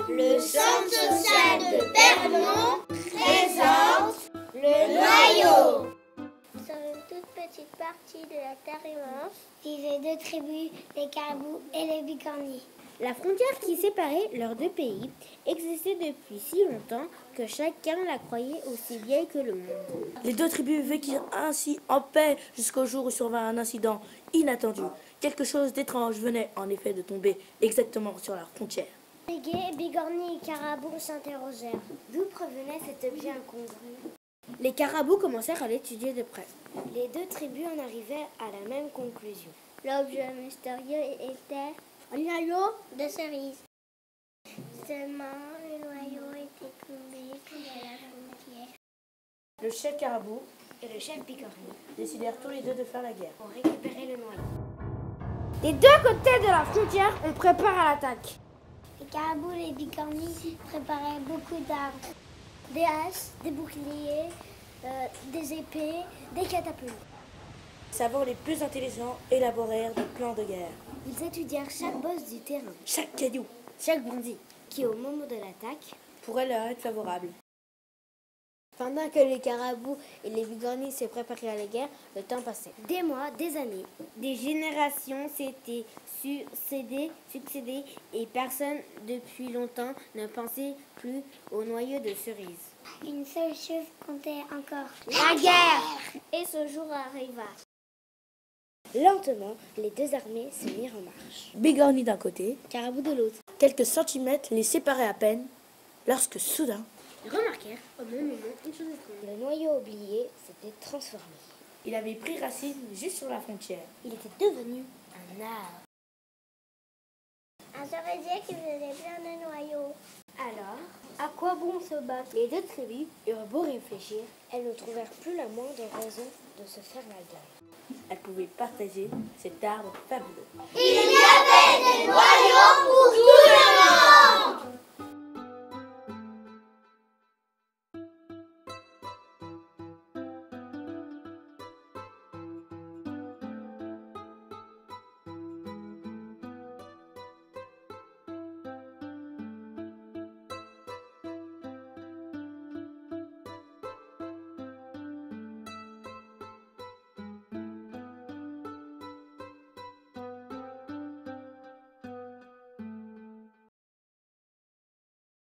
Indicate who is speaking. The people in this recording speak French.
Speaker 1: Le centre social de Pernon présente le noyau.
Speaker 2: Sur une toute petite partie de la terre immense
Speaker 3: vivaient deux tribus, les Caribous et les Bicornis.
Speaker 4: La frontière qui séparait leurs deux pays existait depuis si longtemps que chacun la croyait aussi vieille que le monde.
Speaker 5: Les deux tribus vécurent ainsi en paix jusqu'au jour où survint un incident inattendu. Quelque chose d'étrange venait en effet de tomber exactement sur leur frontière.
Speaker 3: Béguet, Bigornis et Carabous s'interrogèrent. D'où provenait cet objet incongru?
Speaker 4: Les Carabous commencèrent à l'étudier de près.
Speaker 3: Les deux tribus en arrivaient à la même conclusion.
Speaker 2: L'objet mystérieux était un noyau de cerise. Seulement, le noyau était tombé près de la frontière.
Speaker 5: Le chef Carabou
Speaker 3: Et le chef Bicornis
Speaker 5: décidèrent tous les deux de faire la guerre.
Speaker 3: pour récupérer le noyau.
Speaker 4: Des deux côtés de la frontière, on prépare à l'attaque.
Speaker 3: Les Carabous et les Bicornis préparaient beaucoup d'armes. Des haches, des boucliers, des épées, des catapultes.
Speaker 5: Les savants les plus intelligents élaborèrent des plans de guerre.
Speaker 3: Ils étudièrent chaque bosse du terrain,
Speaker 5: Chaque caillou
Speaker 4: Chaque bandit.
Speaker 3: qui au moment de l'attaque
Speaker 5: pourrait leur être favorable.
Speaker 4: Pendant que les Carabous et les Bigornis se préparaient à la guerre, le temps passait.
Speaker 3: des mois, des années.
Speaker 4: Des générations s'étaient succédées et personne depuis longtemps ne pensait plus au noyau de cerise.
Speaker 3: Une seule chose comptait encore.
Speaker 4: La guerre!
Speaker 2: Et ce jour arriva.
Speaker 3: Lentement, les deux armées se mirent en marche.
Speaker 5: Bigornis d'un côté,
Speaker 4: Carabou de l'autre.
Speaker 5: quelques centimètres les séparaient à peine, lorsque soudain,
Speaker 4: Ils remarquèrent au même moment une chose étrange.
Speaker 3: Le noyau oublié s'était transformé.
Speaker 5: il avait pris racine juste sur la frontière.
Speaker 3: Il était devenu un arbre.
Speaker 2: On saurait dire qu'il faisait plein de noyaux.
Speaker 3: Alors, à quoi bon se battre?
Speaker 4: Les deux tribus eurent beau réfléchir,
Speaker 3: Elles ne trouvèrent plus la moindre raison de se faire la guerre.
Speaker 5: Elles pouvaient partager cet arbre fabuleux.
Speaker 1: Il y avait des noyaux pour tout le monde.